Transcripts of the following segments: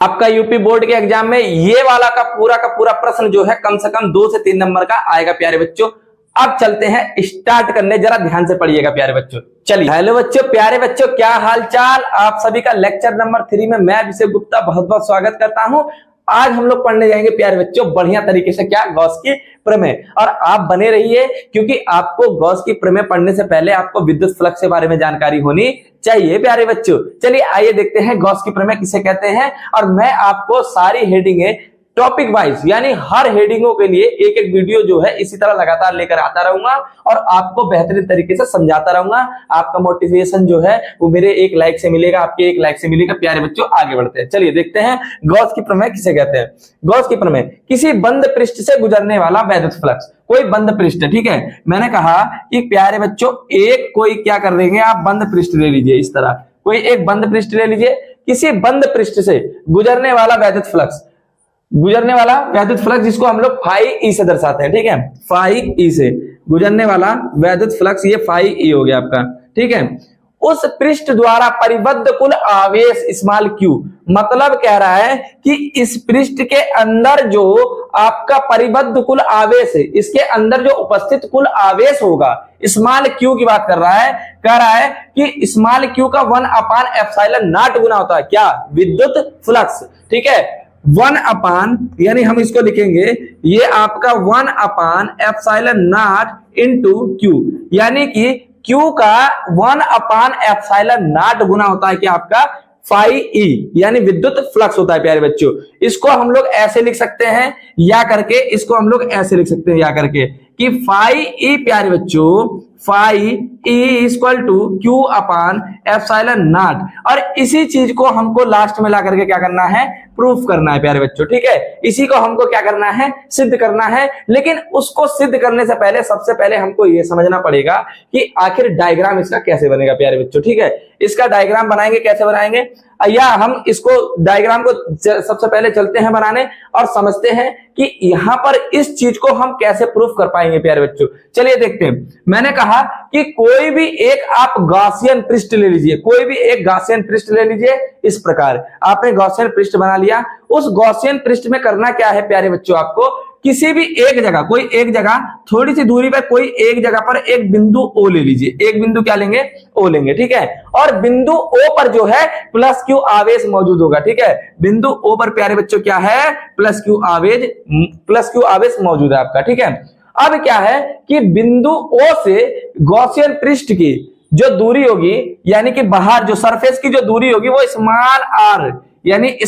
आपका UP board के exam में ये वाला का पूरा प्रश्न जो है कम से कम 2 से 3 नंबर का आएगा प्यारे बच्चों। अब चलते हैं स्टार्ट करने, जरा ध्यान से पढ़िएगा प्यारे बच्चों। चलिए, हेलो बच्चों, प्यारे बच्चों, क्या हाल चाल। आप सभी का लेक्चर नंबर 3 में मैं अभिषेक गुप्ता बहुत बहुत स्वागत करता हूं। आज हम लोग पढ़ने जाएंगे प्यारे बच्चों बढ़िया तरीके से क्या, गॉस की प्रमेय। और आप बने रहिए क्योंकि आपको गॉस की प्रमेय पढ़ने से पहले आपको विद्युत फ्लक्स के बारे में जानकारी होनी चाहिए प्यारे बच्चों। चलिए आइए देखते हैं गॉस की प्रमेय किसे कहते हैं। और मैं आपको सारी हेडिंगें टॉपिक वाइज यानी हर हेडिंगों के लिए एक एक वीडियो जो है इसी तरह लगातार लेकर आता रहूंगा और आपको बेहतरीन तरीके से समझाता रहूंगा। आपका मोटिवेशन जो है वो मेरे एक लाइक से मिलेगा, आपके एक लाइक से मिलेगा प्यारे बच्चों। आगे बढ़ते हैं, चलिए देखते हैं गॉस की प्रमेय किसे कहते हैं। गॉस की प्रमेय, किसी बंद पृष्ठ से गुजरने वाला वैद्युत फ्लक्स। कोई बंद पृष्ठ, ठीक है, मैंने कहा कि प्यारे बच्चों एक कोई क्या कर देंगे आप, बंद पृष्ठ ले लीजिए। इस तरह कोई एक बंद पृष्ठ ले लीजिए, किसी बंद पृष्ठ से गुजरने वाला वैद्युत फ्लक्स, गुजरने वाला वैद्युत फ्लक्स जिसको हम लोग फाई ई से दर्शाते हैं, ठीक है, फाई ई से गुजरने वाला वैद्युत फ्लक्स, ये फाई ई हो गया आपका, ठीक है। उस पृष्ठ द्वारा परिबद्ध कुल आवेश स्मॉल क्यू, मतलब कह रहा है कि इस पृष्ठ के अंदर जो आपका परिबद्ध कुल आवेश है, इसके अंदर जो उपस्थित कुल आवेश होगा, स्मॉल क्यू की बात कर रहा है। कह रहा है कि स्मॉल क्यू का 1/ε0 गुना होता है क्या, विद्युत फ्लक्स, ठीक है। 1 यानी हम इसको लिखेंगे ये आपका 1/ε0 इंटू क्यू, यानी कि क्यू का 1/ε0 गुना होता है कि आपका फाई ई, यानी विद्युत फ्लक्स होता है प्यारे बच्चों। इसको हम लोग ऐसे लिख सकते हैं या करके, इसको हम लोग ऐसे लिख सकते हैं या करके कि फाई ई प्यारे बच्चों, phi E equal to Q/ε0। और इसी चीज को हमको लास्ट में ला करके क्या करना है, प्रूफ करना है प्यारे बच्चों, ठीक है। इसी को हमको क्या करना है, सिद्ध करना है। लेकिन उसको सिद्ध करने से पहले सबसे पहले हमको ये समझना पड़ेगा कि आखिर डायग्राम इसका कैसे बनेगा प्यारे बच्चों, ठीक है। इसका डायग्राम बनाएंगे, कैसे बनाएंगे, या हम इसको डायग्राम को सबसे पहले चलते हैं बनाने और समझते हैं कि यहां पर इस चीज को हम कैसे प्रूफ कर पाएंगे प्यारे बच्चों। चलिए देखते हैं। मैंने कहा कि कोई भी एक आप गॉसियन पृष्ठ ले लीजिए, कोई भी एक गॉसियन पृष्ठ ले लीजिए। इस प्रकार आपने गॉसियन पृष्ठ बना लिया। उस गॉसियन पृष्ठ में करना क्या है प्यारे बच्चों, आपको किसी भी एक जगह, कोई एक जगह थोड़ी सी दूरी पर कोई एक जगह पर एक बिंदु ओ ले लीजिए। एक बिंदु क्या लेंगे, ओ लेंगे, ठीक है। और बिंदु ओ पर जो है प्लस क्यू आवेश मौजूद होगा, ठीक है। बिंदु ओ पर प्यारे बच्चों क्या है, प्लस क्यू आवेश मौजूद है आपका, ठीक है। अब क्या है कि बिंदु ओ से गॉसियन पृष्ठ की जो दूरी होगी, यानी कि बाहर जो सरफेस की जो दूरी होगी वो स्मॉल आर, यानी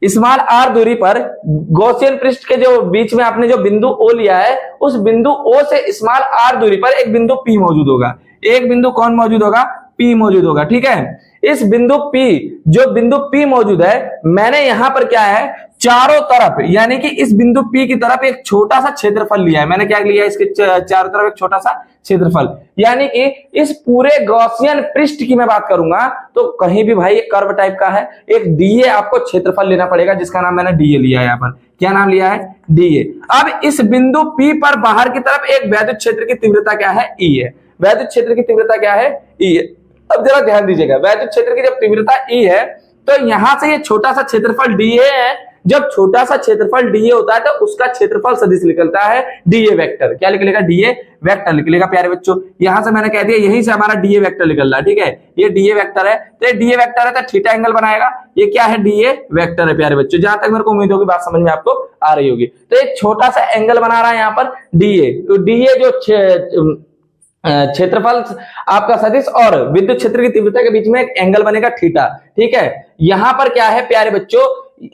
स्मॉल आर दूरी पर गॉसियन पृष्ठ के जो बीच में आपने जो बिंदु ओ लिया है, उस बिंदु ओ से स्मॉल आर दूरी पर एक बिंदु पी मौजूद होगा। एक बिंदु कौन मौजूद होगा, पी मौजूद होगा, ठीक है। इस बिंदु पी, जो बिंदु पी मौजूद है, मैंने यहां पर क्या है, चारों तरफ यानी कि इस बिंदु पी की तरफ एक छोटा सा क्षेत्रफल लिया है। मैंने क्या लिया है, इसके चारों तरफ एक छोटा सा क्षेत्रफल, यानी कि इस पूरे गॉसियन पृष्ठ की मैं बात करूंगा तो कहीं भी भाई एक कर्व टाइप का है, एक डीए आपको क्षेत्रफल लेना पड़ेगा, जिसका नाम मैंने डीए लिया है। यहाँ पर क्या नाम लिया है, डीए। अब इस बिंदु पी पर बाहर की तरफ एक वैद्युत क्षेत्र की तीव्रता क्या है, ई है। वैद्युत क्षेत्र की तीव्रता क्या है, ई है। अब जरा ध्यान दीजिएगा, वैद्युत क्षेत्र की जब तीव्रता ई है तो यहां से ये छोटा सा क्षेत्रफल डीए है। जब छोटा सा क्षेत्रफल डीए होता है तो उसका क्षेत्रफल सदिश निकलता है डीए वेक्टर। क्या निकलेगा, डीए वेक्टर निकलेगा प्यारे बच्चों। यहां से मैंने कह दिया यहीं से हमारा डीए वेक्टर निकल रहा है, ठीक है। ये डीए वेक्टर है, तो ये डीए वेक्टर है तो थीटा एंगल बनाएगा। ये क्या है, डीए वेक्टर है प्यारे बच्चों। जहां तक मेरे को उम्मीद होगी बात समझ में आपको आ रही होगी। तो एक छोटा सा एंगल बना रहा है यहाँ पर डीए। तो डीए जो क्षेत्रफल आपका सदिश और विद्युत क्षेत्र की तीव्रता के बीच में एक एंगल बनेगा थीटा, ठीक है। यहां पर क्या है प्यारे बच्चों,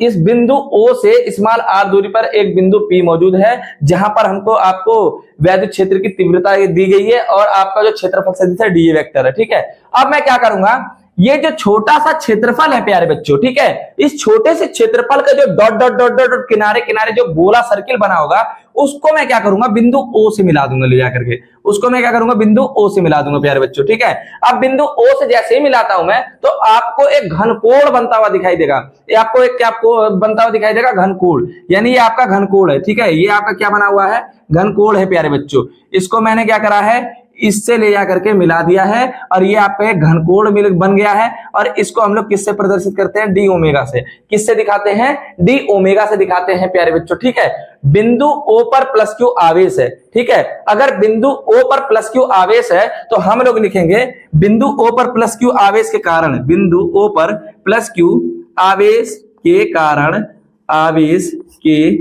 इस बिंदु ओ से स्मॉल आर दूरी पर एक बिंदु पी मौजूद है, जहां पर आपको वैद्युत क्षेत्र की तीव्रता दी गई है और आपका जो क्षेत्रफल सदिश है डीए वेक्टर है, ठीक है। अब मैं क्या करूंगा, ये जो छोटा सा क्षेत्रफल है प्यारे बच्चों, ठीक है, इस छोटे से क्षेत्रफल का जो डॉट डॉट डॉट डॉट किनारे किनारे जो गोला सर्किल बना होगा, उसको मैं क्या करूंगा, बिंदु ओ से मिला दूंगा ले जाकर के। उसको मैं क्या करूंगा, बिंदु ओ से मिला दूंगा प्यारे बच्चों, ठीक है। अब बिंदु ओ से जैसे ही मिलाता हूं मैं, तो आपको एक घनकोण बनता हुआ दिखाई देगा। ये आपको एक क्या बनता हुआ दिखाई देगा, घनकोण, यानी ये आपका घनकोण है, ठीक है। ये आपका क्या बना हुआ है, घनकोण है प्यारे बच्चों। इसको मैंने क्या करा है, इससे ले जाकर के मिला दिया है और ये आपका एक घनकोण बन गया है। और इसको हम लोग किससे प्रदर्शित करते हैं? डी ओमेगा से। किससे दिखाते हैं? डी ओमेगा से दिखाते हैं प्यारे बच्चों, ठीक है। बिंदु O पर प्लस क्यू आवेश है, ठीक है। अगर बिंदु O पर प्लस क्यू आवेश है तो हम लोग लिखेंगे बिंदु O पर प्लस क्यू आवेश के कारण, बिंदु O पर प्लस क्यू आवेश के कारण, आवेश के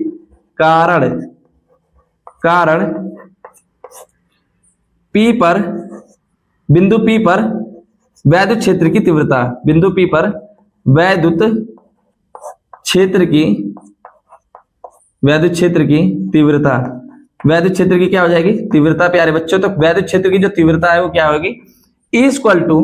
कारण P पर, बिंदु P पर वैद्युत क्षेत्र की तीव्रता, बिंदु P पर वैद्युत क्षेत्र की तीव्रता, वैद्युत क्षेत्र की क्या हो जाएगी? तीव्रता प्यारे बच्चों। तो वैद्युत क्षेत्र की जो तीव्रता है वो क्या होगी? Equal to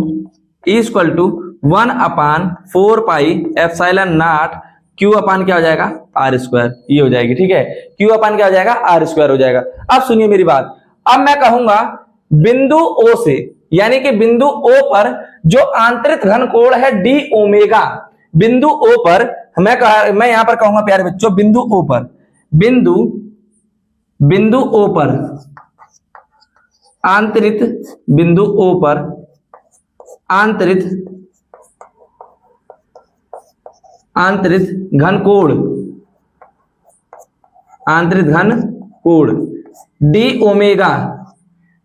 1/4 pi epsilon not Q upon क्या हो जाएगा? आर स्क्वायर, ये हो जाएगी, ठीक है। क्यू अपान क्या हो जाएगा? आर स्क्वायर हो जाएगा। अब सुनिए मेरी बात, अब मैं कहूंगा बिंदु O से, यानी कि बिंदु O पर जो आंतरिक घनकोण है डी ओमेगा, बिंदु O पर मैं यहां पर कहूंगा प्यारे बच्चों बिंदु O पर, बिंदु O पर आंतरिक, बिंदु O पर आंतरिक घनकोण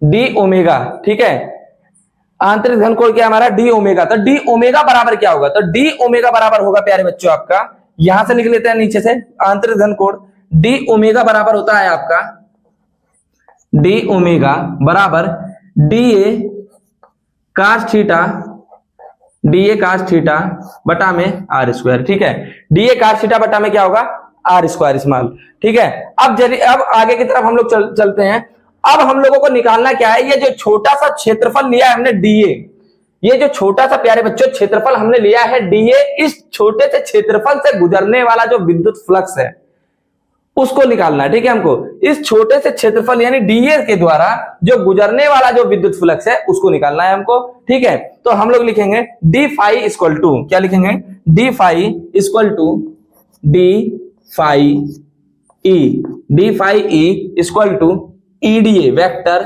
डी ओमेगा, ठीक है। आंतरिक घनकोण क्या हमारा? D omega. तो डी ओमेगा बराबर क्या होगा? तो डी ओमेगा बराबर होगा प्यारे बच्चों आपका, यहां से लिख लेते हैं नीचे से, आंतरिक घनकोण डी ओमेगा बराबर होता है आपका, डी ओमेगा बराबर डी ए कास थीटा बटा में आर स्क्वायर, ठीक है। डी ए कास थीटा बटा में क्या होगा? आर स्क्वायर स्मॉल, ठीक है। अब आगे की तरफ हम लोग चलते हैं। अब हम लोगों को निकालना क्या है? ये जो छोटा सा क्षेत्रफल लिया है हमने डीए, ये जो छोटा सा प्यारे बच्चों क्षेत्रफल हमने लिया है डीए, इस छोटे से क्षेत्रफल से गुजरने वाला जो विद्युत फ्लक्स है उसको निकालना है, ठीक है। हमको इस छोटे से क्षेत्रफल यानी डीए के द्वारा जो गुजरने वाला जो विद्युत फ्लक्स है उसको निकालना है हमको, ठीक है। तो हम लोग लिखेंगे डी फाई इक्वल टू, क्या लिखेंगे? D phi equal to D phi E equal to EDA vector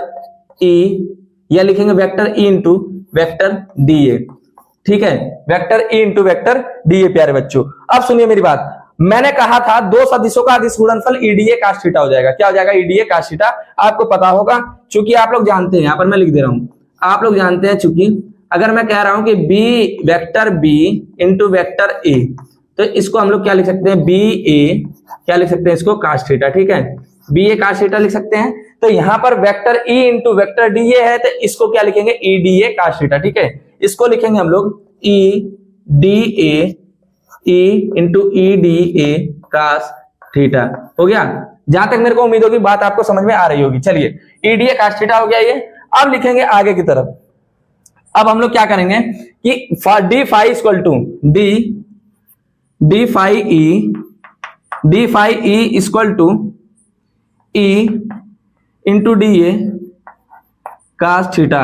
E, या लिखेंगे vector E into vector DA, ठीक है। Vector E into vector DA प्यारे बच्चों। अब सुनिए मेरी बात, मैंने कहा था दो सदिशों का अदिश गुणनफल ईडीए कास थीटा हो जाएगा। क्या हो जाएगा? EDA cos theta. आपको पता होगा, चूंकि आप लोग जानते हैं, यहां पर मैं लिख दे रहा हूं, आप लोग जानते हैं, चूंकि अगर मैं कह रहा हूं कि B vector B into vector A, तो इसको हम लोग क्या लिख सकते हैं? बी ए, क्या लिख सकते हैं इसको? कास थीटा, ठीक है। बी ए कास थीटा लिख सकते हैं। तो यहां पर vector E into vector D A है, तो इसको क्या लिखेंगे? ई डी ए कास थीटा, ठीक है। इसको लिखेंगे हम लोग E D A, E into E D A cos theta, हो गया। जहां तक मेरे को उम्मीद होगी बात आपको समझ में आ रही होगी। चलिए, ई डी ए कास थीटा हो गया ये। अब लिखेंगे आगे की तरफ। अब हम लोग क्या करेंगे कि D phi equal to D phi E equal to E into D A cos theta,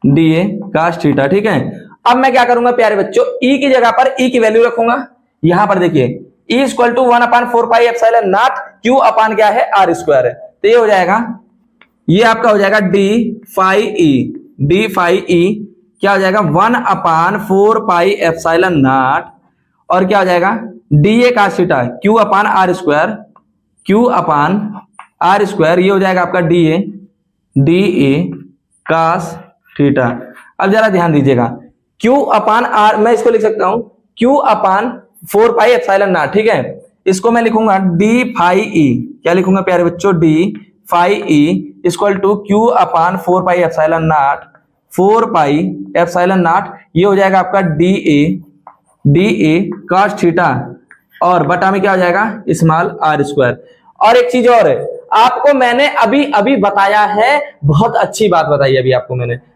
D A cos theta, ठीक है। अब मैं क्या करूंगा प्यारे बच्चों? ई की जगह पर ई की वैल्यू रखूंगा। यहां पर देखिए E equal to 1/4 pi epsilon not Q upon क्या है? आर स्क्वायर है। तो ये हो जाएगा, ये आपका हो जाएगा डी फाई ई क्या हो जाएगा? 1/4 पाई एप्सिलॉन नॉट, और क्या हो जाएगा? D A cos theta Q upon R square, ये हो जाएगा आपका डी ए कास थीटा। अब जरा ध्यान दीजिएगा, Q अपान आर, मैं इसको लिख सकता हूं Q upon 4 pi epsilon not, ठीक है। इसको मैं लिखूंगा डी फाई ई, क्या लिखूंगा प्यारे बच्चों? D phi E equal to Q upon 4 pi epsilon naught, 4 pi epsilon naught, ये हो जाएगा आपका डी ए कास थीटा, और बटा में क्या हो जाएगा? Small R square. और एक चीज और है, आपको मैंने अभी बताया है, बहुत अच्छी बात बताई अभी आपको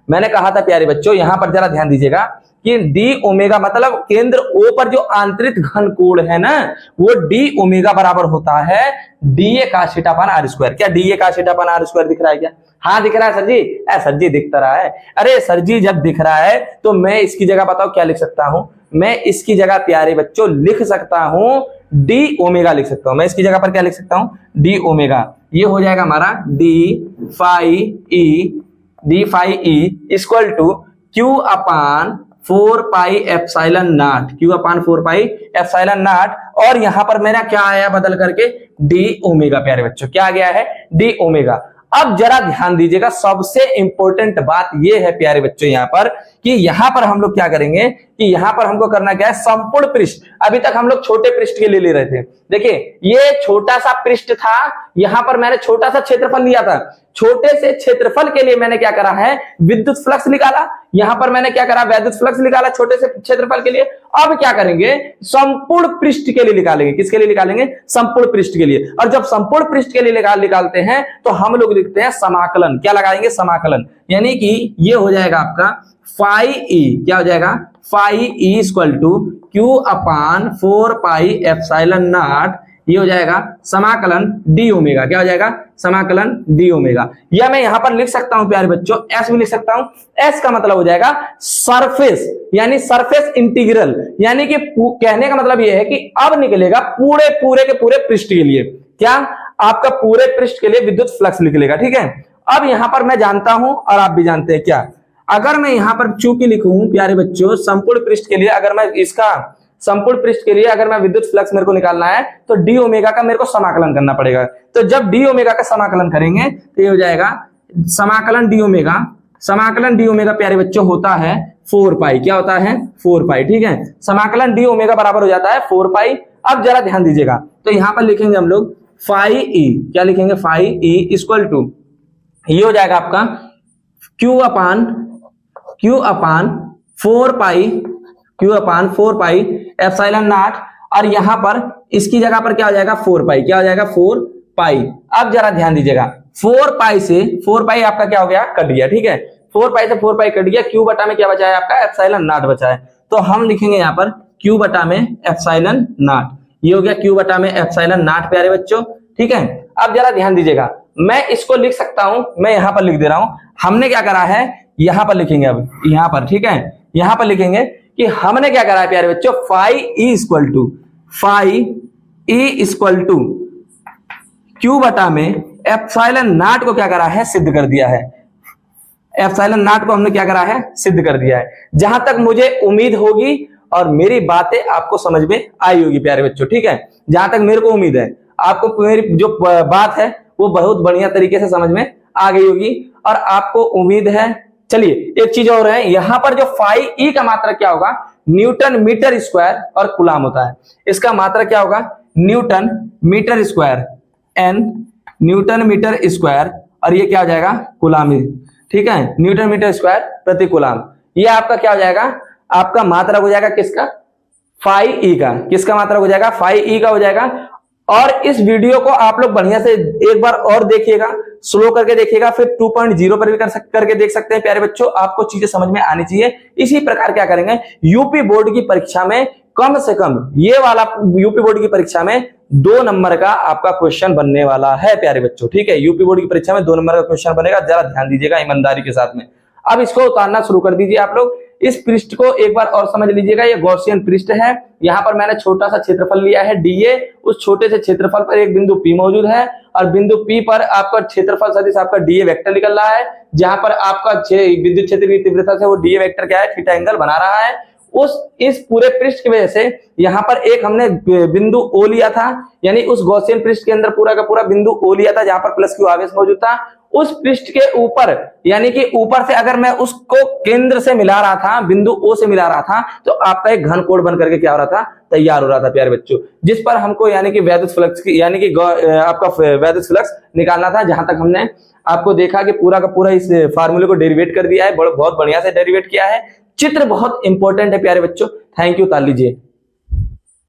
मैंने कहा था प्यारे बच्चों, यहां पर जरा ध्यान दीजिएगा कि डी ओमेगा मतलब केंद्र O पर जो आंतरिक घनकोण है ना, वो डी ओमेगा बराबर होता है D A cos theta upon R square. क्या D A cos theta upon R square दिख रहा है क्या? हाँ दिख रहा है सर जी। सर जी दिखता रहा है। अरे सर जी जब दिख रहा है तो मैं इसकी जगह बताओ क्या लिख सकता हूं? मैं इसकी जगह प्यारे बच्चों लिख सकता हूं डी ओमेगा लिख सकता हूं। मैं इसकी जगह पर क्या लिख सकता हूं? D omega. ये हो जाएगा हमारा D phi E D phi E equal to Q upon 4 pi epsilon not, Q upon 4 pi epsilon naught, और यहां पर मेरा क्या आया बदल करके डी ओमेगा। प्यारे बच्चों क्या आ गया है? D omega. अब जरा ध्यान दीजिएगा, सबसे इंपॉर्टेंट बात यह है प्यारे बच्चों यहां पर कि यहां पर हम लोग क्या करेंगे कि यहां पर हमको करना क्या है, संपूर्ण पृष्ठ। अभी तक हम लोग छोटे पृष्ठ के लिए ले रहे थे। देखिए ये छोटा सा पृष्ठ था, यहां पर मैंने छोटा सा क्षेत्रफल लिया था, छोटे से क्षेत्रफल के लिए मैंने क्या करा है, विद्युत फ्लक्स निकाला। यहां पर मैंने क्या करा, वैद्युत फ्लक्स निकाला छोटे से क्षेत्रफल के लिए। अब क्या करेंगे, संपूर्ण पृष्ठ के लिए निकालेंगे। किसके लिए निकालेंगे? संपूर्ण पृष्ठ के लिए। और जब संपूर्ण पृष्ठ के लिए निकालते हैं तो हम लोग लिखते हैं समाकलन। क्या लगाएंगे? समाकलन। यानी कि ये हो जाएगा आपका फाई ई, क्या हो जाएगा, phi E equal to Q upon 4 pi epsilon naught, ये हो जाएगा समाकलन डी ओमेगा। क्या हो जाएगा? समाकलन डी ओमेगा। या मैं यहां पर लिख सकता हूं प्यारे बच्चों, एस भी लिख सकता हूं। एस का मतलब हो जाएगा सरफेस, यानी सरफेस इंटीग्रल। यानी कि कहने का मतलब यह है कि अब निकलेगा पूरे के पूरे पृष्ठ के लिए, क्या आपका पूरे पृष्ठ के लिए विद्युत फ्लक्स निकलेगा। ठीक है, अब यहां पर मैं जानता हूं और आप भी जानते हैं, क्या अगर मैं यहां पर चूंकि लिखूं प्यारे बच्चों संपूर्ण पृष्ठ के लिए, अगर मैं इसका संपूर्ण पृष्ठ के लिए अगर मैं विद्युत फ्लक्स मेरे को निकालना है तो डी ओमेगा का मेरे को समाकलन करना पड़ेगा। तो जब डी ओमेगा का समाकलन करेंगे तो ये हो जाएगा समाकलन डी ओमेगा। समाकलन डी ओमेगा प्यारे बच्चों होता है 4 पाई। क्या होता है? 4 पाई। ठीक है, समाकलन डी ओमेगा बराबर हो जाता है 4 पाई। अब जरा ध्यान दीजिएगा, तो यहां पर लिखेंगे हम लोग फाई ई, क्या लिखेंगे, फाई ई इक्वल टू, ये हो जाएगा आपका Q upon 4 pi epsilon naught, और यहां पर इसकी जगह पर क्या हो जाएगा, 4 पाई। क्या हो जाएगा? 4 पाई। अब जरा ध्यान दीजिएगा, 4 पाई से 4 पाई आपका क्या हो गया, कट गया। ठीक है, 4 पाई से 4 पाई कट गया, क्यू बटा में क्या बचा है आपका, एप्सिलॉन नॉट बचा है। तो हम लिखेंगे यहां पर क्यू बटा में एप्सिलॉन नॉट, ये हो गया क्यू बटा में एप्सिलॉन नॉट प्यारे बच्चों। ठीक है, अब जरा ध्यान दीजिएगा, मैं इसको लिख सकता हूं, मैं यहां पर लिख दे रहा हूं। हमने क्या करा है, यहां पर लिखेंगे, अब यहां पर, ठीक है, यहां पर लिखेंगे कि हमने क्या करा है प्यारे बच्चों, phi E equal to Q बटा में एप्सिलॉन नॉट को क्या करा है, सिद्ध कर दिया है। एप्सिलॉन नॉट को हमने क्या करा है, सिद्ध कर दिया है। जहां तक मुझे उम्मीद होगी और मेरी बातें आपको समझ में आई होगी प्यारे बच्चों। ठीक है, जहां तक मेरे को उम्मीद है आपको मेरी जो बात है वो बहुत बढ़िया तरीके से समझ में आ गई होगी, और आपको उम्मीद है। चलिए एक चीज और है, यहां पर जो फाई ई का मात्रक क्या होगा, न्यूटन मीटर स्क्वायर और कूलाम होता है। इसका मात्रक क्या होगा, newton metre square, N newton metre square, और ये क्या हो जाएगा, कूलाम। ठीक है, न्यूटन मीटर स्क्वायर प्रति कूलाम। ये आपका क्या हो जाएगा, आपका मात्रक हो जाएगा किसका, फाई ई का। किसका मात्रक हो जाएगा, फाई ई का हो जाएगा। और इस वीडियो को आप लोग बढ़िया से एक बार और देखिएगा, स्लो करके देखिएगा, फिर 2.0 पर भी करके देख सकते हैं प्यारे बच्चों। आपको चीजें समझ में आनी चाहिए। इसी प्रकार क्या करेंगे, यूपी बोर्ड की परीक्षा में कम से कम ये वाला यूपी बोर्ड की परीक्षा में 2 नंबर का आपका क्वेश्चन बनने वाला है प्यारे बच्चों। ठीक है, यूपी बोर्ड की परीक्षा में 2 नंबर का क्वेश्चन बनेगा, जरा ध्यान दीजिएगा ईमानदारी के साथ में। अब इसको उतारना शुरू कर दीजिए आप लोग। इस पृष्ठ को एक बार और समझ लीजिएगा, ये गॉसियन पृष्ठ है। यहां पर मैंने छोटा सा क्षेत्रफल लिया है डीए, उस छोटे से क्षेत्रफल पर एक बिंदु P मौजूद है, और बिंदु P पर आपका क्षेत्रफल सदिश आपका डीए वेक्टर निकल रहा है, जहां पर आपका विद्युत क्षेत्र की तीव्रता से वो डीए वेक्टर क्या है, थीटा एंगल बना रहा है। इस पूरे पृष्ठ की वजह से यहां पर एक हमने बिंदु O लिया था, यानी उस गॉसियन पृष्ठ के अंदर पूरा का पूरा बिंदु O लिया था, जहां पर प्लस क्यू आवेश मौजूद था। उस पृष्ठ के ऊपर, यानी कि ऊपर से अगर मैं उसको केंद्र से मिला रहा था, बिंदु O से मिला रहा था, तो आपका एक घन कोण बन करके क्या हो रहा था, तैयार हो रहा था प्यारे बच्चों, जिस पर हमको यानी कि वैद्युत फ्लक्स की, यानी कि आपका वैद्युत फ्लक्स निकालना था। जहां तक हमने आपको देखा कि पूरा का पूरा इस फार्मूले को डेरिवेट कर दिया है, बहुत बढ़िया से डेरिवेट किया है। चित्र बहुत इंपॉर्टेंट है प्यारे बच्चों। थैंक यू, ताल लीजिए।